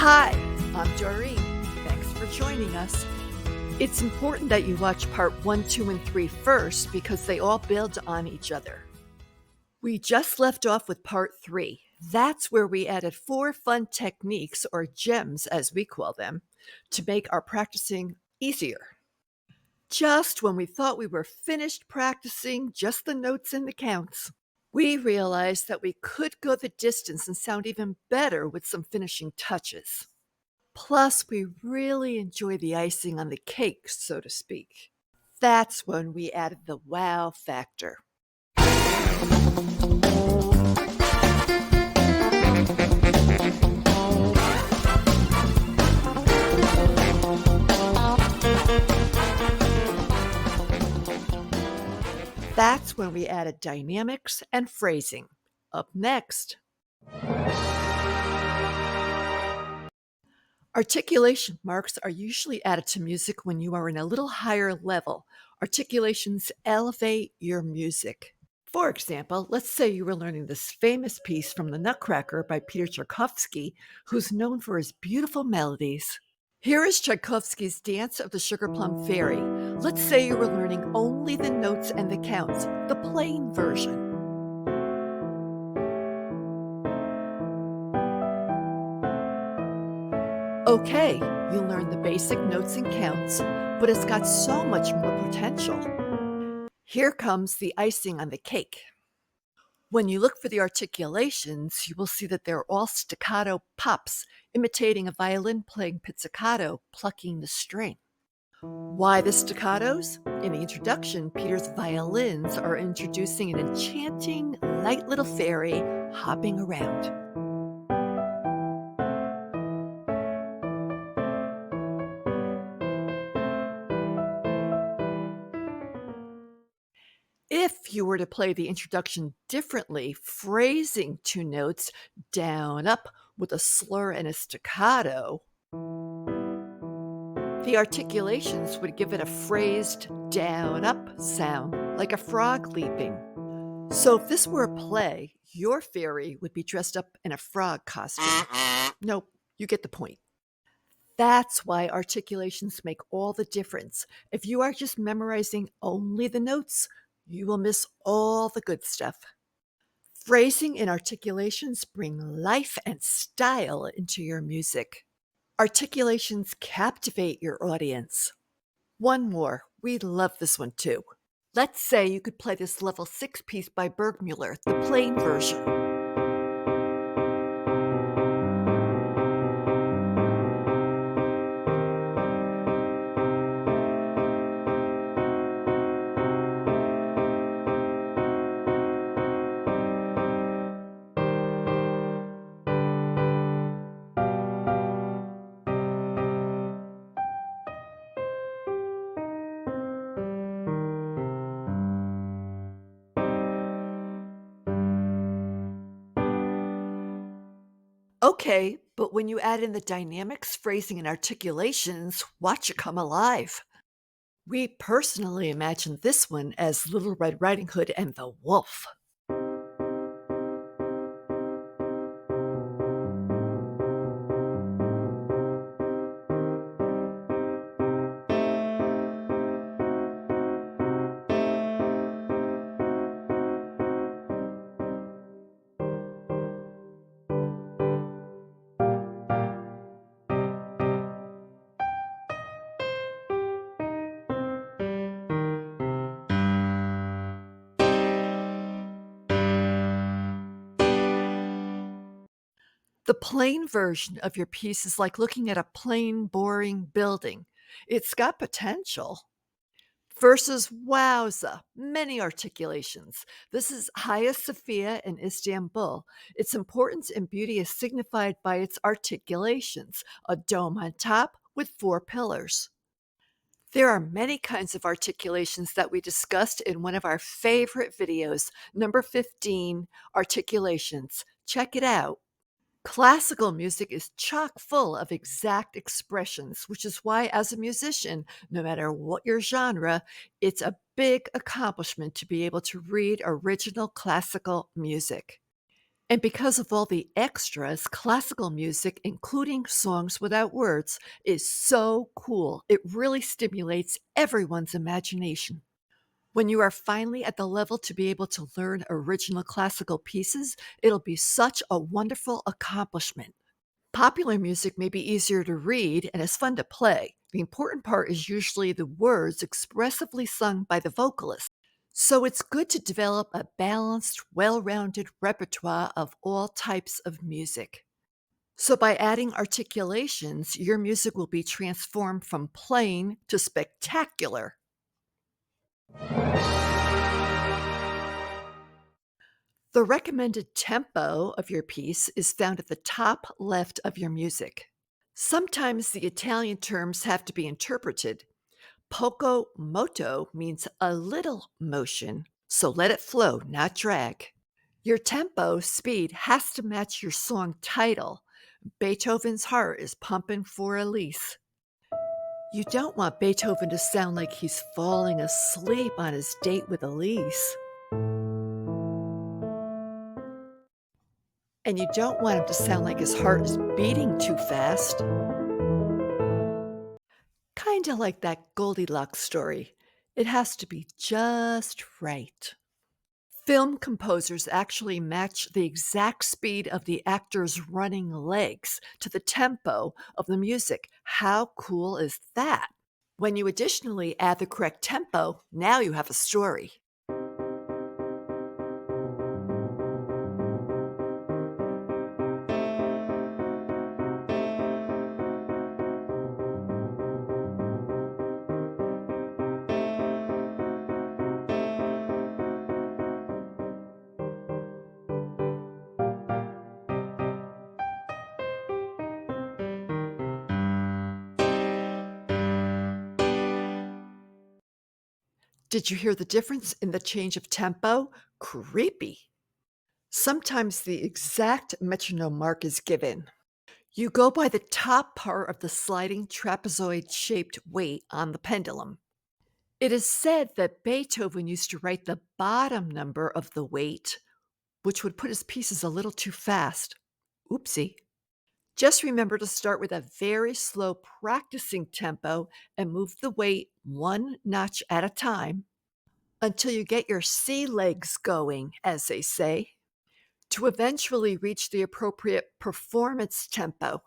Hi, I'm Doreen. Thanks for joining us. It's important that you watch part 1, 2, and 3 first because they all build on each other. We just left off with part 3. That's where we added 4 fun techniques, or gems as we call them, to make our practicing easier. Just when we thought we were finished practicing just the notes and the counts, we realized that we could go the distance and sound even better with some finishing touches. Plus, we really enjoy the icing on the cake, so to speak. That's when we added the wow factor. That's when we added dynamics and phrasing. Up next, articulation marks are usually added to music when you are in a little higher level. Articulations elevate your music. For example, let's say you were learning this famous piece from The Nutcracker by Peter Tchaikovsky, who's known for his beautiful melodies. Here is Tchaikovsky's Dance of the Sugar Plum Fairy. Let's say you were learning only the notes and the counts, the plain version. Okay, you learned the basic notes and counts, but it's got so much more potential. Here comes the icing on the cake. When you look for the articulations, you will see that they're all staccato pops, imitating a violin playing pizzicato, plucking the string. Why the staccatos? In the introduction, Peter's violins are introducing an enchanting, light little fairy hopping around. If you were to play the introduction differently, phrasing 2 notes down up with a slur and a staccato, the articulations would give it a phrased down up sound, like a frog leaping. So if this were a play, your fairy would be dressed up in a frog costume. Nope, you get the point. That's why articulations make all the difference. If you are just memorizing only the notes, you will miss all the good stuff. Phrasing and articulations bring life and style into your music. Articulations captivate your audience. One more. We love this one too. Let's say you could play this level 6 piece by Bergmuller, the plain version. Okay, but when you add in the dynamics, phrasing, and articulations, watch it come alive. We personally imagine this one as Little Red Riding Hood and the Wolf. The plain version of your piece is like looking at a plain, boring building. It's got potential. Versus wowza, many articulations. This is Hagia Sophia in Istanbul. Its importance and beauty is signified by its articulations, a dome on top with 4 pillars. There are many kinds of articulations that we discussed in one of our favorite videos, number 15, Articulations. Check it out. Classical music is chock full of exact expressions, which is why, as a musician, no matter what your genre, it's a big accomplishment to be able to read original classical music. And because of all the extras, classical music, including songs without words, is so cool. It really stimulates everyone's imagination. When you are finally at the level to be able to learn original classical pieces, it'll be such a wonderful accomplishment. Popular music may be easier to read and is fun to play. The important part is usually the words expressively sung by the vocalist. So it's good to develop a balanced, well rounded repertoire of all types of music. So by adding articulations, your music will be transformed from plain to spectacular. The recommended tempo of your piece is found at the top left of your music. Sometimes the Italian terms have to be interpreted. Poco moto means a little motion, so let it flow, not drag. Your tempo speed has to match your song title. Beethoven's heart is pumping for Elise. You don't want Beethoven to sound like he's falling asleep on his date with Elise. And you don't want him to sound like his heart is beating too fast. Kinda like that Goldilocks story. It has to be just right. Film composers actually match the exact speed of the actor's running legs to the tempo of the music. How cool is that? When you additionally add the correct tempo, now you have a story. Did you hear the difference in the change of tempo? Creepy. Sometimes the exact metronome mark is given. You go by the top part of the sliding trapezoid shaped weight on the pendulum. It is said that Beethoven used to write the bottom number of the weight, which would put his pieces a little too fast. Oopsie. Just remember to start with a very slow practicing tempo and move the weight one notch at a time until you get your sea legs going, as they say, to eventually reach the appropriate performance tempo.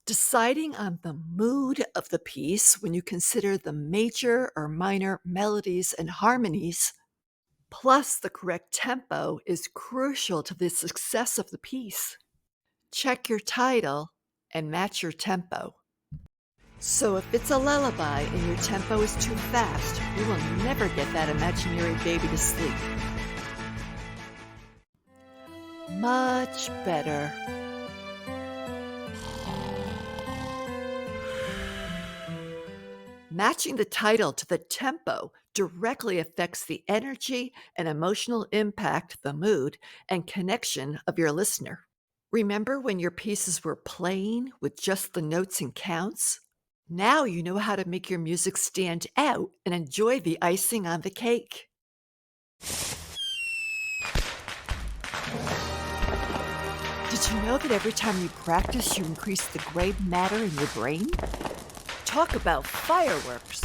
Deciding on the mood of the piece when you consider the major or minor melodies and harmonies, plus the correct tempo, is crucial to the success of the piece. Check your title and match your tempo. So if it's a lullaby and your tempo is too fast, you will never get that imaginary baby to sleep. Much better. Matching the title to the tempo directly affects the energy and emotional impact, the mood, and connection of your listener. Remember when your pieces were plain with just the notes and counts? Now you know how to make your music stand out and enjoy the icing on the cake. Did you know that every time you practice, you increase the gray matter in your brain? Talk about fireworks!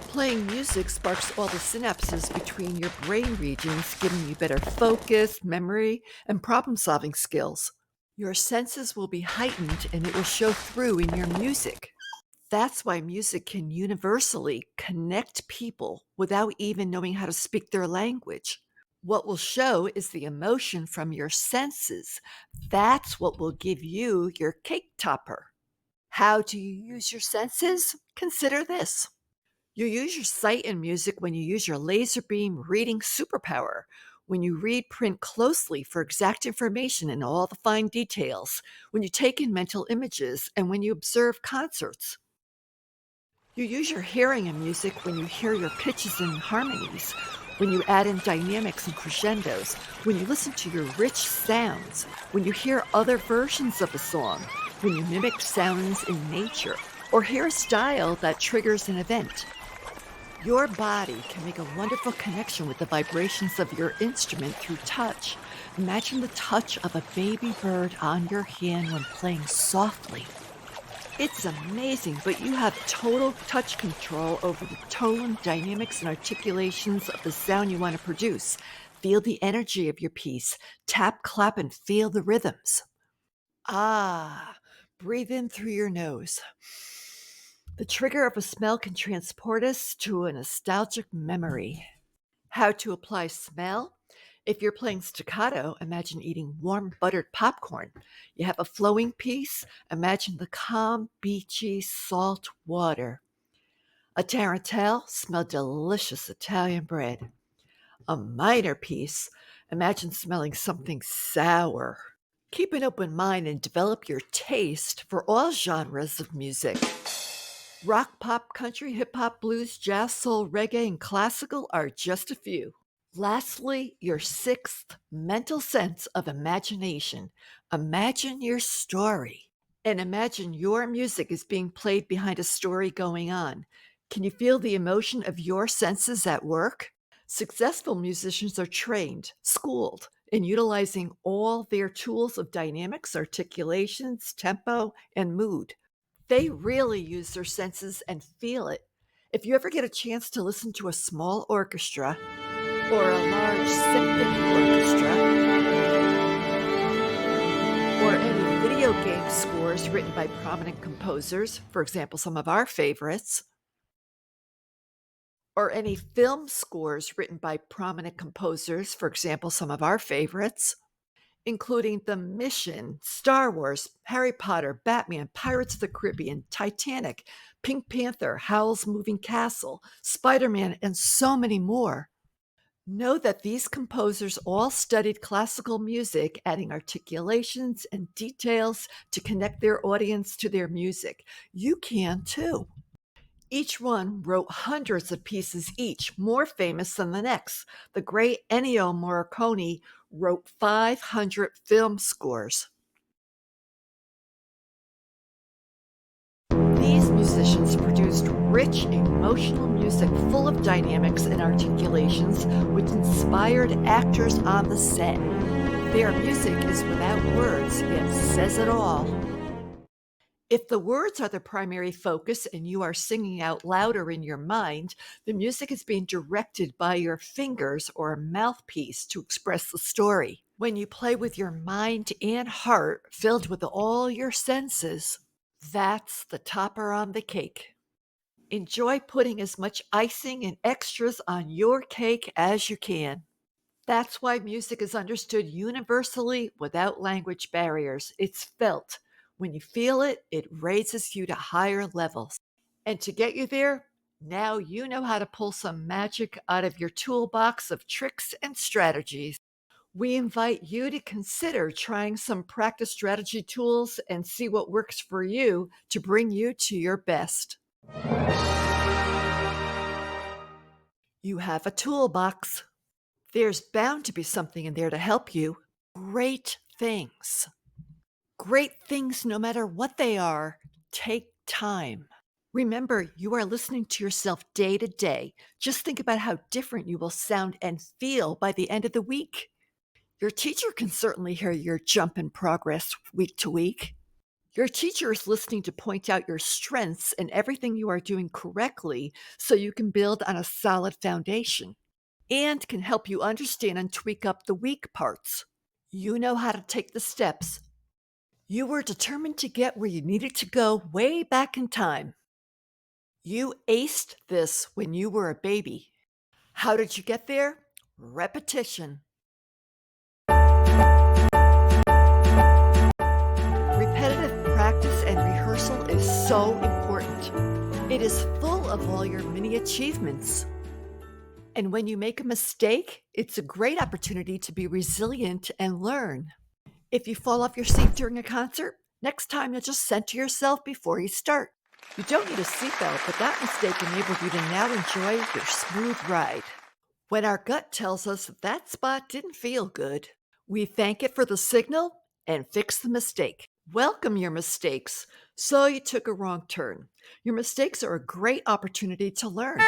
Playing music sparks all the synapses between your brain regions, giving you better focus, memory, and problem-solving skills. Your senses will be heightened and it will show through in your music. That's why music can universally connect people without even knowing how to speak their language. What will show is the emotion from your senses. That's what will give you your cake topper. How do you use your senses? Consider this. You use your sight in music when you use your laser beam reading superpower, when you read print closely for exact information and all the fine details, when you take in mental images, and when you observe concerts. You use your hearing in music when you hear your pitches and harmonies, when you add in dynamics and crescendos, when you listen to your rich sounds, when you hear other versions of a song, when you mimic sounds in nature, or hear a style that triggers an event. Your body can make a wonderful connection with the vibrations of your instrument through touch, Imagine the touch of a baby bird on your hand when playing softly. It's amazing, but you have total touch control over the tone, dynamics, and articulations of the sound you want to produce. Feel the energy of your piece. Tap, clap, and feel the rhythms. Ah, breathe in through your nose. The trigger of a smell can transport us to a nostalgic memory. How to apply smell? If you're playing staccato, imagine eating warm buttered popcorn. You have a flowing piece, imagine the calm, beachy salt water. A tarantelle, smell delicious Italian bread. A minor piece, imagine smelling something sour. Keep an open mind and develop your taste for all genres of music. Rock, pop, country, hip hop, blues, jazz, soul, reggae, and classical are just a few. Lastly, your sixth mental sense of imagination. Imagine your story and imagine your music is being played behind a story going on. Can you feel the emotion of your senses at work? Successful musicians are trained, schooled in utilizing all their tools of dynamics, articulations, tempo, and mood. They really use their senses and feel it. If you ever get a chance to listen to a small orchestra or a large symphony orchestra or any video game scores written by prominent composers, for example, some of our favorites, or any film scores written by prominent composers, for example, some of our favorites, including The Mission, Star Wars, Harry Potter, Batman, Pirates of the Caribbean, Titanic, Pink Panther, Howl's Moving Castle, Spider Man, and so many more. Know that these composers all studied classical music, adding articulations and details to connect their audience to their music. You can too. Each one wrote hundreds of pieces each, more famous than the next. The great Ennio Morricone wrote 500 film scores. These musicians produced rich, emotional music full of dynamics and articulations, which inspired actors on the set. Their music is without words, yet says it all. If the words are the primary focus and you are singing out louder in your mind, the music is being directed by your fingers or a mouthpiece to express the story. When you play with your mind and heart filled with all your senses, that's the topper on the cake. Enjoy putting as much icing and extras on your cake as you can. That's why music is understood universally without language barriers. It's felt. When you feel it, it raises you to higher levels. And to get you there, now you know how to pull some magic out of your toolbox of tricks and strategies. We invite you to consider trying some practice strategy tools and see what works for you to bring you to your best. You have a toolbox. There's bound to be something in there to help you. Great things. Great things, no matter what they are, take time. Remember, you are listening to yourself day to day. Just think about how different you will sound and feel by the end of the week. Your teacher can certainly hear your jump in progress week to week. Your teacher is listening to point out your strengths and everything you are doing correctly so you can build on a solid foundation and can help you understand and tweak up the weak parts. You know how to take the steps. You were determined to get where you needed to go way back in time. You aced this when you were a baby. How did you get there? Repetition. Repetitive practice and rehearsal is so important. It is full of all your mini achievements. And when you make a mistake, it's a great opportunity to be resilient and learn. If you fall off your seat during a concert, next time you'll just center yourself before you start. You don't need a seatbelt, but that mistake enabled you to now enjoy your smooth ride. When our gut tells us that spot didn't feel good, we thank it for the signal and fix the mistake. Welcome your mistakes. So you took a wrong turn. Your mistakes are a great opportunity to learn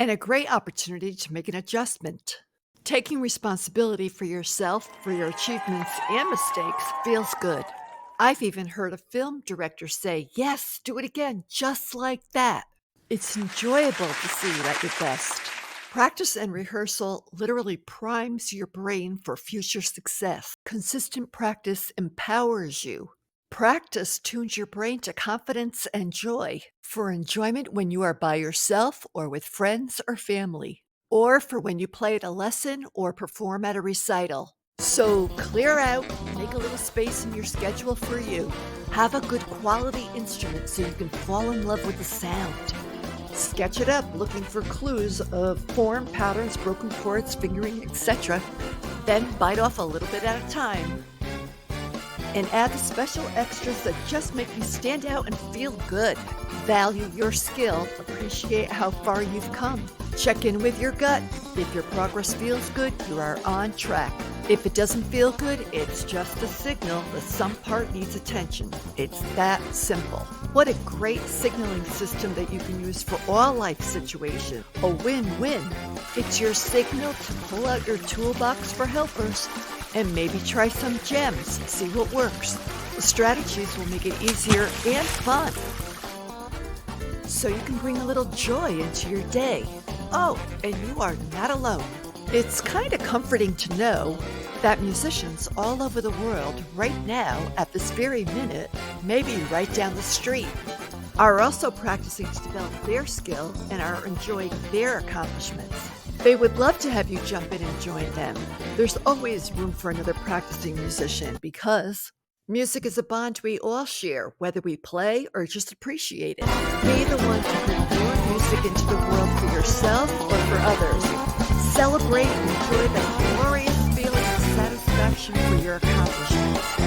and a great opportunity to make an adjustment. Taking responsibility for yourself, for your achievements and mistakes feels good. I've even heard a film director say, yes, do it again, just like that. It's enjoyable to see you at your best. Practice and rehearsal literally primes your brain for future success. Consistent practice empowers you. Practice tunes your brain to confidence and joy for enjoyment when you are by yourself or with friends or family, or for when you play at a lesson or perform at a recital. So clear out, make a little space in your schedule for you. Have a good quality instrument so you can fall in love with the sound. Sketch it up looking for clues of form, patterns, broken chords, fingering, etc. Then bite off a little bit at a time. And add the special extras that just make you stand out and feel good. Value your skill, appreciate how far you've come. Check in with your gut. If your progress feels good, you are on track. If it doesn't feel good, it's just a signal that some part needs attention. It's that simple. What a great signaling system that you can use for all life situations. A win-win. It's your signal to pull out your toolbox for helpers and maybe try some gems, see what works. The strategies will make it easier and fun, so you can bring a little joy into your day. Oh, and you are not alone. It's kind of comforting to know that musicians all over the world right now, at this very minute, maybe right down the street, are also practicing to develop their skill and are enjoying their accomplishments. They would love to have you jump in and join them. There's always room for another practicing musician because music is a bond we all share, whether we play or just appreciate it. Be the one to bring your music into the world for yourself or for others. Celebrate and enjoy that glorious feeling of satisfaction for your accomplishments.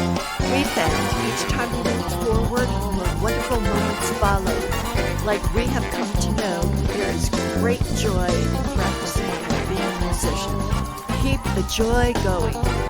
We found each time we moved forward, more wonderful moments followed. Like we have come to know, there is great joy in practicing and being a musician. Keep the joy going.